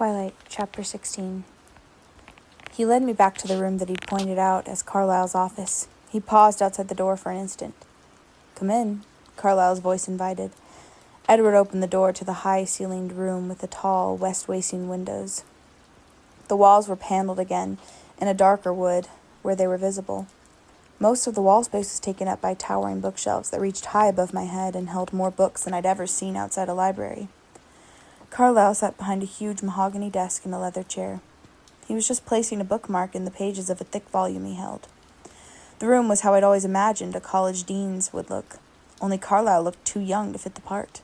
Twilight, Chapter 16. He led me back to the room that he'd pointed out as Carlyle's office. He paused outside the door for an instant. "Come in," Carlyle's voice invited. Edward opened the door to the high-ceilinged room with the tall, west-facing windows. The walls were paneled again, in a darker wood, where they were visible. Most of the wall space was taken up by towering bookshelves that reached high above my head and held more books than I'd ever seen outside a library. Carlyle sat behind a huge mahogany desk in a leather chair. He was just placing a bookmark in the pages of a thick volume he held. The room was how I'd always imagined a college dean's would look, only Carlyle looked too young to fit the part.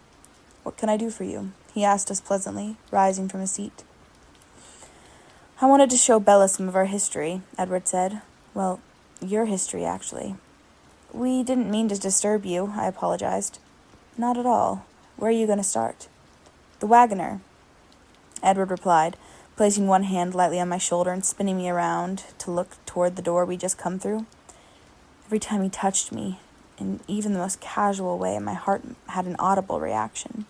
"What can I do for you?" he asked us pleasantly, rising from his seat. "I wanted to show Bella some of our history," Edward said. "Well, your history, actually." "We didn't mean to disturb you," I apologized. "Not at all. Where are you going to start?" "The Wagoner," Edward replied, placing one hand lightly on my shoulder and spinning me around to look toward the door we'd just come through. Every time he touched me, in even the most casual way, my heart had an audible reaction.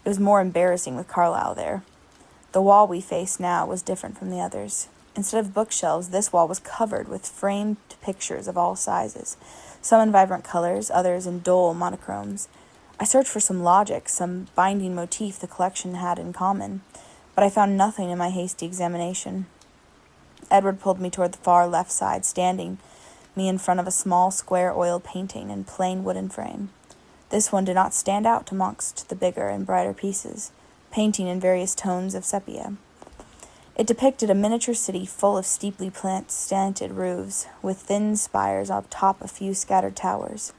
It was more embarrassing with Carlyle there. The wall we faced now was different from the others. Instead of bookshelves, this wall was covered with framed pictures of all sizes, some in vibrant colors, others in dull monochromes. I searched for some logic, some binding motif the collection had in common, but I found nothing in my hasty examination. Edward pulled me toward the far left side, standing me in front of a small square oil painting in plain wooden frame. This one did not stand out amongst the bigger and brighter pieces, painting in various tones of sepia. It depicted a miniature city full of steeply slanted roofs, with thin spires atop a few scattered towers.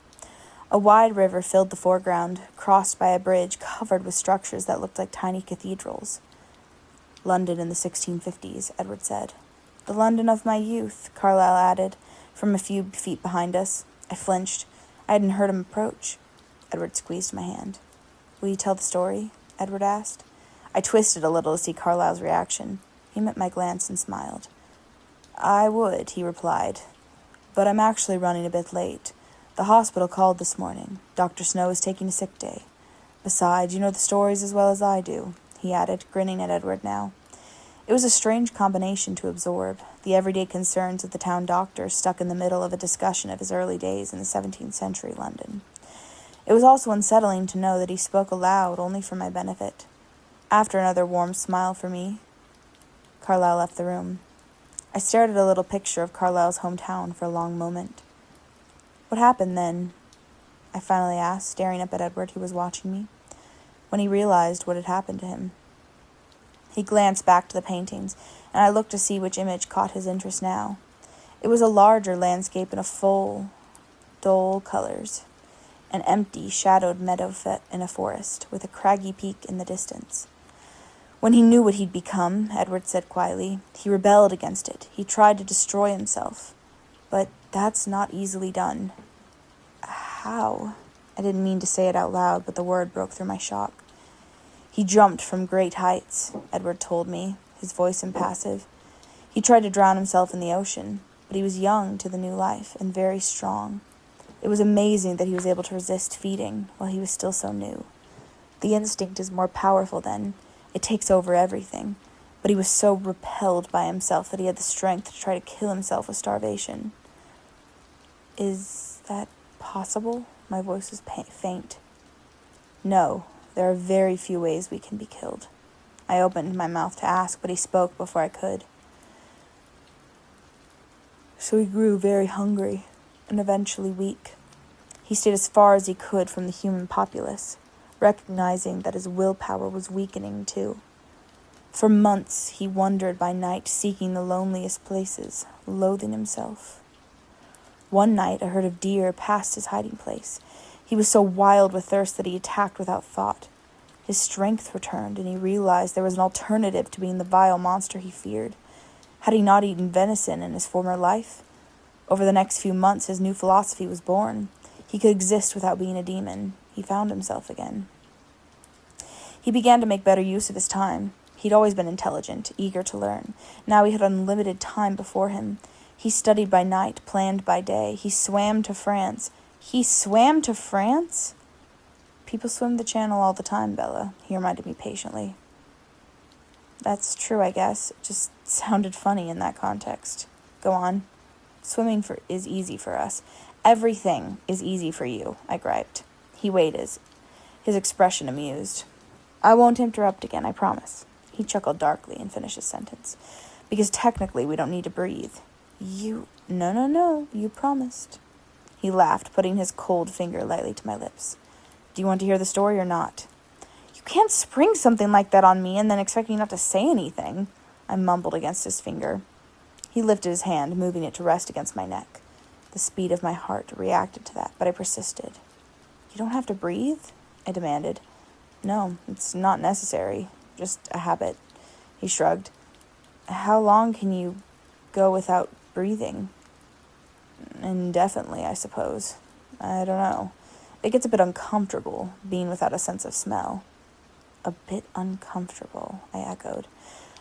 A wide river filled the foreground, crossed by a bridge covered with structures that looked like tiny cathedrals. "London in the 1650s, Edward said. "The London of my youth," Carlyle added, from a few feet behind us. I flinched. I hadn't heard him approach. Edward squeezed my hand. "Will you tell the story?" Edward asked. I twisted a little to see Carlyle's reaction. He met my glance and smiled. "I would," he replied, "but I'm actually running a bit late. The hospital called this morning. Dr. Snow is taking a sick day. Besides, you know the stories as well as I do," he added, grinning at Edward now. It was a strange combination to absorb, the everyday concerns of the town doctor stuck in the middle of a discussion of his early days in the 17th century London. It was also unsettling to know that he spoke aloud only for my benefit. After another warm smile for me, Carlyle left the room. I stared at a little picture of Carlyle's hometown for a long moment. "What happened then?" I finally asked, staring up at Edward, who was watching me. When he realized what had happened to him. He glanced back to the paintings, and I looked to see which image caught his interest now. It was a larger landscape in a full, dull colors, an empty, shadowed meadow in a forest, with a craggy peak in the distance. "When he knew what he'd become," Edward said quietly, "he rebelled against it. He tried to destroy himself. But that's not easily done." "How?" I didn't mean to say it out loud, but the word broke through my shock. "He jumped from great heights," Edward told me, his voice impassive. "He tried to drown himself in the ocean, but he was young to the new life and very strong. It was amazing that he was able to resist feeding while he was still so new. The instinct is more powerful then. It takes over everything. But he was so repelled by himself that he had the strength to try to kill himself with starvation." "Is that possible?" My voice was faint. "No, there are very few ways we can be killed." I opened my mouth to ask, but he spoke before I could. "So he grew very hungry and eventually weak. He stayed as far as he could from the human populace, recognizing that his willpower was weakening too. For months he wandered by night, seeking the loneliest places, loathing himself. One night a herd of deer passed his hiding place. He was so wild with thirst that he attacked without thought. His strength returned, and he realized there was an alternative to being the vile monster he feared. Had he not eaten venison in his former life? Over the next few months his new philosophy was born. He could exist without being a demon. He found himself again. He began to make better use of his time. He'd always been intelligent, eager to learn. Now he had unlimited time before him. He studied by night, planned by day. He swam to France. He swam to France? "People swim the channel all the time, Bella," he reminded me patiently. That's true, I guess. It just sounded funny in that context. Go on. Swimming is easy for us. Everything is easy for you, I griped. He weighed his expression amused. I won't interrupt again, I promise. He chuckled darkly and finished his sentence. Because technically we don't need to breathe. No, you promised. He laughed, putting his cold finger lightly to my lips. Do you want to hear the story or not? You can't spring something like that on me and then expect me not to say anything, I mumbled against his finger. He lifted his hand, moving it to rest against my neck. The speed of my heart reacted to that, but I persisted. You don't have to breathe? I demanded. No, it's not necessary. Just a habit. He shrugged. How long can you go without breathing? Indefinitely, I suppose. I don't know. It gets a bit uncomfortable, being without a sense of smell. A bit uncomfortable, I echoed.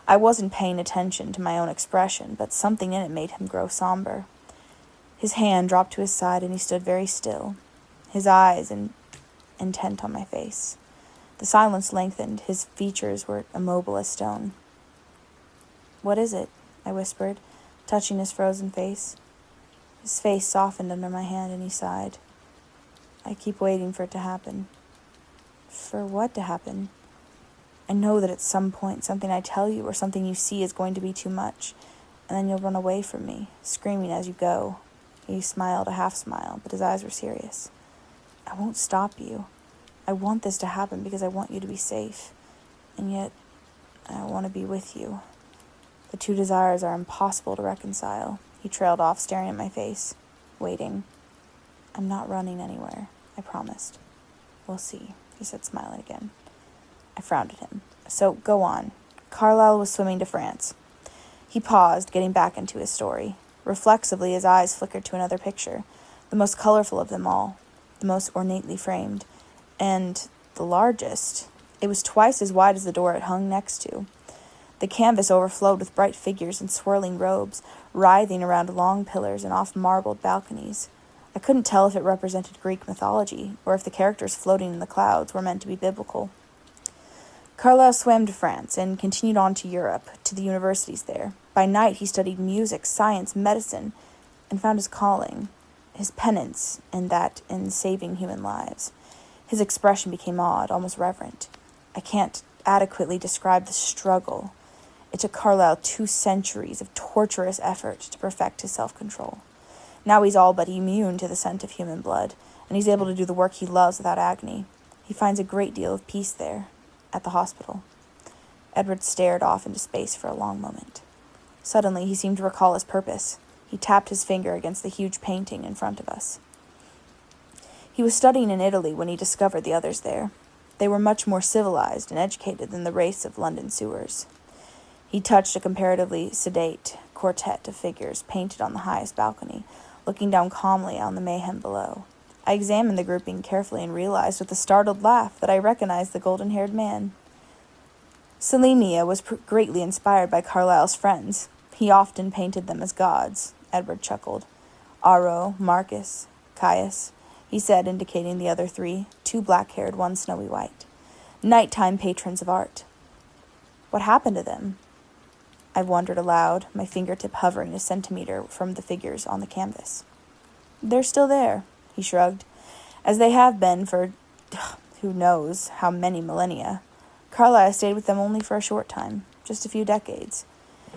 I wasn't paying attention to my own expression, but something in it made him grow somber. His hand dropped to his side and he stood very still, his eyes intent on my face. The silence lengthened. His features were immobile as stone. What is it? I whispered, touching his frozen face. His face softened under my hand and he sighed. I keep waiting for it to happen. For what to happen? I know that at some point something I tell you or something you see is going to be too much, and then you'll run away from me, screaming as you go. He smiled a half smile, but his eyes were serious. I won't stop you. I want this to happen because I want you to be safe, and yet I want to be with you. The two desires are impossible to reconcile. He trailed off, staring at my face, waiting. I'm not running anywhere, I promised. We'll see, he said, smiling again. I frowned at him. So, go on. Carlyle was swimming to France. He paused, getting back into his story. Reflexively, his eyes flickered to another picture, the most colorful of them all, the most ornately framed, and the largest. It was twice as wide as the door it hung next to. The canvas overflowed with bright figures in swirling robes, writhing around long pillars and off marbled balconies. I couldn't tell if it represented Greek mythology, or if the characters floating in the clouds were meant to be biblical. Carlyle swam to France and continued on to Europe, to the universities there. By night he studied music, science, medicine, and found his calling, his penance, in saving human lives. His expression became odd, almost reverent. I can't adequately describe the struggle. It took Carlyle 2 centuries of torturous effort to perfect his self-control. Now he's all but immune to the scent of human blood, and he's able to do the work he loves without agony. He finds a great deal of peace there, at the hospital. Edward stared off into space for a long moment. Suddenly, he seemed to recall his purpose. He tapped his finger against the huge painting in front of us. He was studying in Italy when he discovered the others there. They were much more civilized and educated than the race of London sewers. He touched a comparatively sedate quartet of figures painted on the highest balcony, looking down calmly on the mayhem below. I examined the grouping carefully and realized with a startled laugh that I recognized the golden-haired man. Selimia was greatly inspired by Carlyle's friends. He often painted them as gods, Edward chuckled. Aro, Marcus, Caius, he said, indicating the other 3, 2 black-haired, 1 snowy white. Nighttime patrons of art. What happened to them? I wondered aloud, my fingertip hovering a centimeter from the figures on the canvas. They're still there, he shrugged, as they have been for who knows how many millennia. Carlyle stayed with them only for a short time, just a few decades.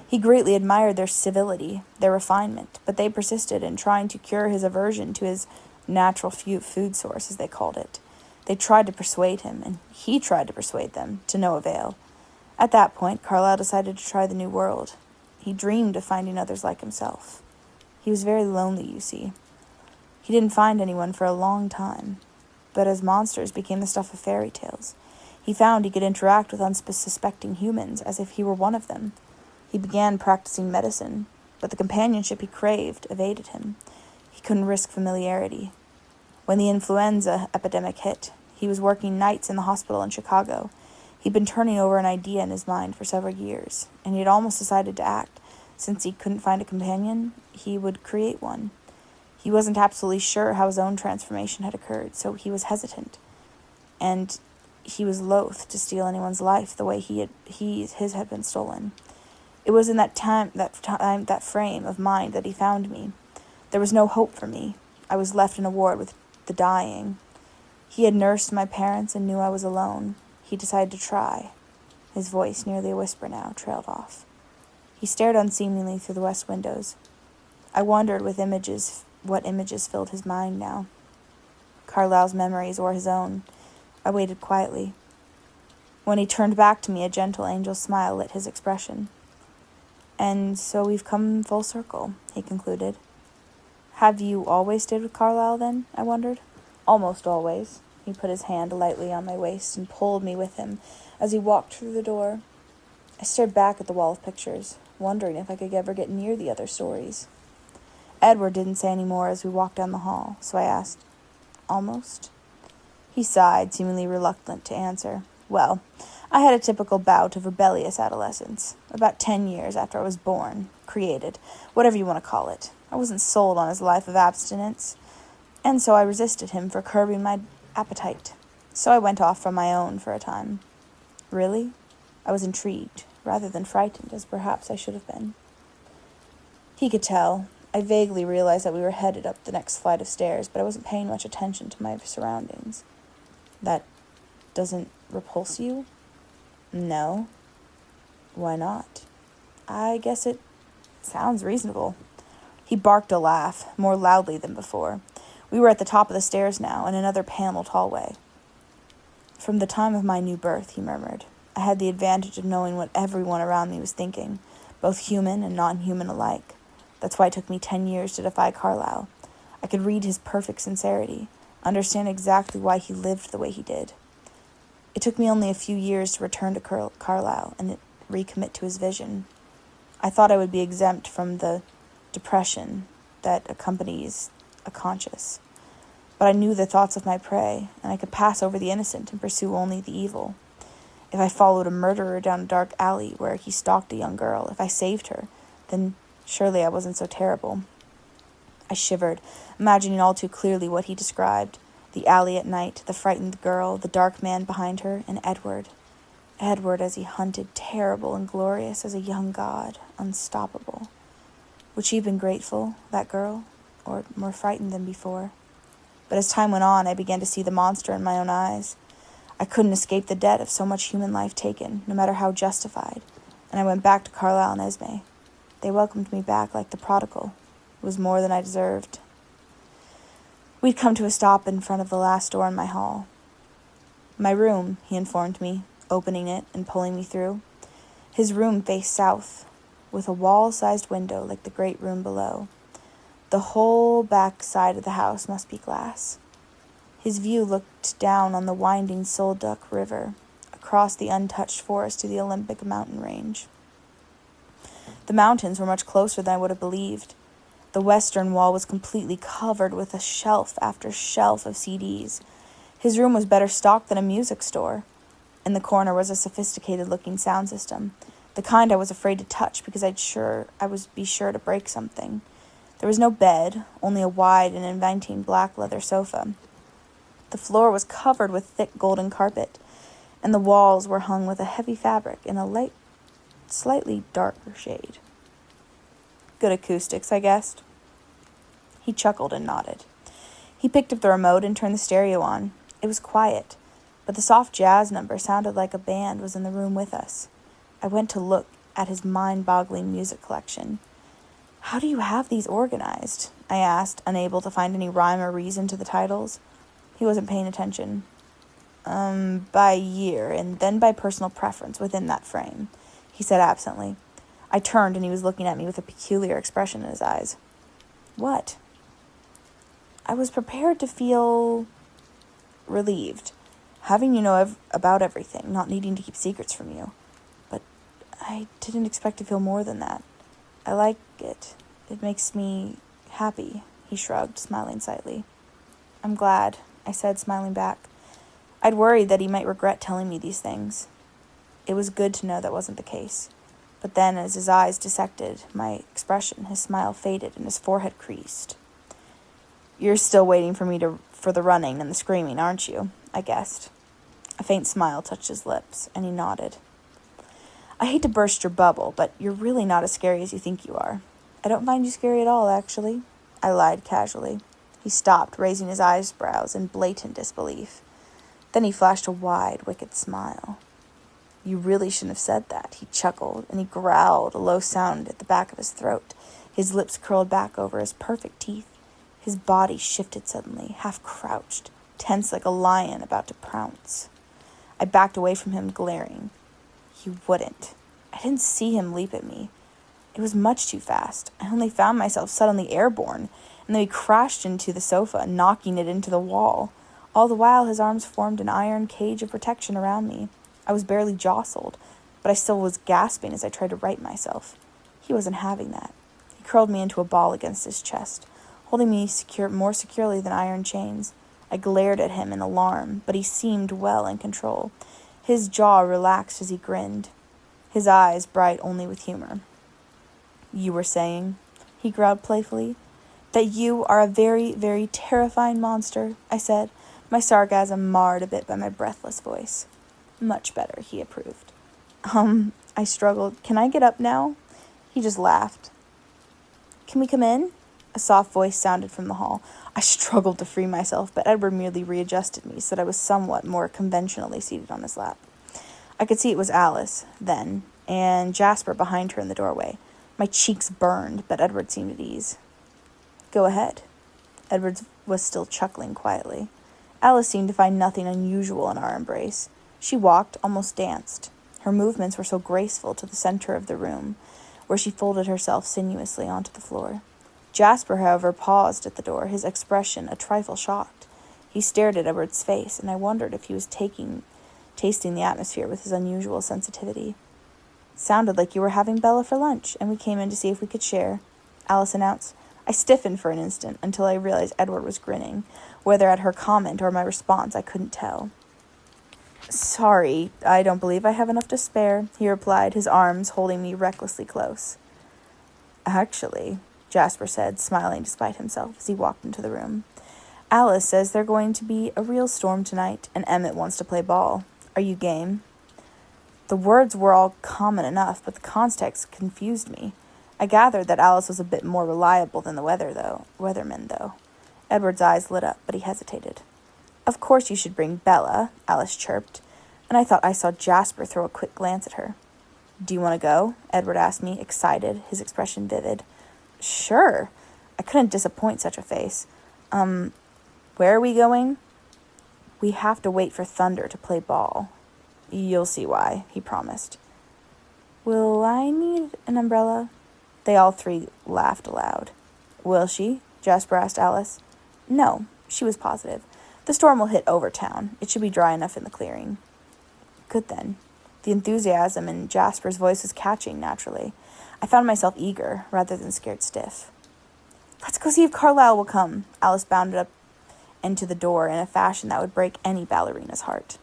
He greatly admired their civility, their refinement, but they persisted in trying to cure his aversion to his natural food source, as they called it. They tried to persuade him, and he tried to persuade them, to no avail. At that point, Carlyle decided to try the New World. He dreamed of finding others like himself. He was very lonely, you see. He didn't find anyone for a long time, but as monsters became the stuff of fairy tales, he found he could interact with unsuspecting humans as if he were one of them. He began practicing medicine, but the companionship he craved evaded him. He couldn't risk familiarity. When the influenza epidemic hit, he was working nights in the hospital in Chicago. He'd been turning over an idea in his mind for several years, and he had almost decided to act. Since he couldn't find a companion, he would create one. He wasn't absolutely sure how his own transformation had occurred, so he was hesitant. And he was loath to steal anyone's life the way his had been stolen. It was in that frame of mind that he found me. There was no hope for me. I was left in a ward with the dying. He had nursed my parents and knew I was alone. He decided to try. His voice, nearly a whisper now, trailed off. He stared unseeingly through the west windows. I wondered what images filled his mind now. Carlyle's memories or his own. I waited quietly. When he turned back to me, a gentle angel smile lit his expression. "And so we've come full circle," he concluded. "Have you always stayed with Carlyle, then?" I wondered. "Almost always." He put his hand lightly on my waist and pulled me with him as he walked through the door. I stared back at the wall of pictures, wondering if I could ever get near the other stories. Edward didn't say any more as we walked down the hall, so I asked, "Almost?" He sighed, seemingly reluctant to answer. "Well, I had a typical bout of rebellious adolescence. About 10 years after I was born, created, whatever you want to call it. I wasn't sold on his life of abstinence, and so I resisted him for curbing my appetite. So I went off from my own for a time." "Really?" I was intrigued, rather than frightened, as perhaps I should have been. He could tell. I vaguely realized that we were headed up the next flight of stairs, but I wasn't paying much attention to my surroundings. "That doesn't repulse you?" "No." "Why not?" "I guess it sounds reasonable." He barked a laugh, more loudly than before. We were at the top of the stairs now, in another paneled hallway. "From the time of my new birth," he murmured, "I had the advantage of knowing what everyone around me was thinking, both human and non-human alike. That's why it took me 10 years to defy Carlyle. I could read his perfect sincerity, understand exactly why he lived the way he did. It took me only a few years to return to Carlyle and recommit to his vision. I thought I would be exempt from the depression that accompanies a conscience. But I knew the thoughts of my prey, and I could pass over the innocent and pursue only the evil. If I followed a murderer down a dark alley where he stalked a young girl, if I saved her, then surely I wasn't so terrible." I shivered, imagining all too clearly what he described. The alley at night, the frightened girl, the dark man behind her, and Edward. Edward as he hunted, terrible and glorious as a young god, unstoppable. Would she have been grateful, that girl, or more frightened than before? But as time went on, I began to see the monster in my own eyes. I couldn't escape the debt of so much human life taken, no matter how justified, and I went back to Carlyle and Esme. They welcomed me back like the prodigal. It was more than I deserved. We'd come to a stop in front of the last door in my hall. "My room," he informed me, opening it and pulling me through. His room faced south, with a wall-sized window like the great room below. The whole back side of the house must be glass. His view looked down on the winding Solduck River, across the untouched forest to the Olympic mountain range. The mountains were much closer than I would have believed. The western wall was completely covered with a shelf after shelf of CDs. His room was better stocked than a music store. In the corner was a sophisticated-looking sound system, the kind I was afraid to touch because I would be sure to break something. There was no bed, only a wide and inviting black leather sofa. The floor was covered with thick golden carpet, and the walls were hung with a heavy fabric in a light, slightly darker shade. "Good acoustics, I guessed." He chuckled and nodded. He picked up the remote and turned the stereo on. It was quiet, but the soft jazz number sounded like a band was in the room with us. I went to look at his mind-boggling music collection. "How do you have these organized?" I asked, unable to find any rhyme or reason to the titles. He wasn't paying attention. By year, and then by personal preference within that frame," he said absently. I turned, and he was looking at me with a peculiar expression in his eyes. "What?" I was prepared to feel relieved, having you know about everything, not needing to keep secrets from you. But I didn't expect to feel more than that. "I like it. It makes me happy," he shrugged, smiling slightly. "I'm glad," I said, smiling back. I'd worried that he might regret telling me these things. It was good to know that wasn't the case. But then, as his eyes dissected my expression, his smile faded and his forehead creased. "You're still waiting for the running and the screaming, aren't you?" I guessed. A faint smile touched his lips, and he nodded. I hate to burst your bubble, but you're really not as scary as you think you are. I don't find you scary at all, actually. I lied casually. He stopped, raising his eyebrows in blatant disbelief. Then he flashed a wide, wicked smile. You really shouldn't have said that, he chuckled, and he growled, a low sound at the back of his throat. His lips curled back over his perfect teeth. His body shifted suddenly, half crouched, tense like a lion about to pounce. I backed away from him, glaring. He wouldn't. I didn't see him leap at me. It was much too fast. I only found myself suddenly airborne, and then he crashed into the sofa, knocking it into the wall. All the while, his arms formed an iron cage of protection around me. I was barely jostled, but I still was gasping as I tried to right myself. He wasn't having that. He curled me into a ball against his chest, holding me more securely than iron chains. I glared at him in alarm, but he seemed well in control. His jaw relaxed as he grinned, his eyes bright only with humor. You were saying, he growled playfully, that you are a very, very terrifying monster, I said, my sarcasm marred a bit by my breathless voice. Much better, he approved. I struggled. Can I get up now? He just laughed. Can we come in? A soft voice sounded from the hall. I struggled to free myself, but Edward merely readjusted me so that I was somewhat more conventionally seated on his lap. I could see it was Alice, then, and Jasper behind her in the doorway. My cheeks burned, but Edward seemed at ease. Go ahead. Edward was still chuckling quietly. Alice seemed to find nothing unusual in our embrace. She walked, almost danced. Her movements were so graceful to the center of the room, where she folded herself sinuously onto the floor. Jasper, however, paused at the door, his expression a trifle shocked. He stared at Edward's face, and I wondered if he was tasting the atmosphere with his unusual sensitivity. It sounded like you were having Bella for lunch, and we came in to see if we could share, Alice announced. I stiffened for an instant until I realized Edward was grinning. Whether at her comment or my response, I couldn't tell. Sorry, I don't believe I have enough to spare, he replied, his arms holding me recklessly close. Actually, Jasper said, smiling despite himself as he walked into the room. Alice says there's going to be a real storm tonight, and Emmett wants to play ball. Are you game? The words were all common enough, but the context confused me. I gathered that Alice was a bit more reliable than the weatherman, though. Edward's eyes lit up, but he hesitated. Of course you should bring Bella, Alice chirped, and I thought I saw Jasper throw a quick glance at her. Do you want to go? Edward asked me, excited, his expression vivid. Sure. I couldn't disappoint such a face. Where are we going? We have to wait for Thunder to play ball. You'll see why, he promised. Will I need an umbrella? They all three laughed aloud. Will she? Jasper asked Alice. No, she was positive. The storm will hit Overtown. It should be dry enough in the clearing. Good then. The enthusiasm in Jasper's voice was catching naturally. I found myself eager, rather than scared stiff. Let's go see if Carlisle will come. Alice bounded up into the door in a fashion that would break any ballerina's heart.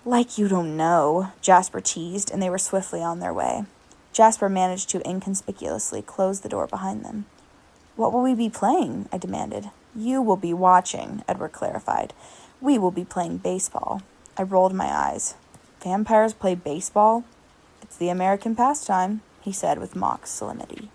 Like you don't know, Jasper teased, and they were swiftly on their way. Jasper managed to inconspicuously close the door behind them. What will we be playing? I demanded. You will be watching, Edward clarified. We will be playing baseball. I rolled my eyes. Vampires play baseball? It's the American pastime, he said with mock solemnity.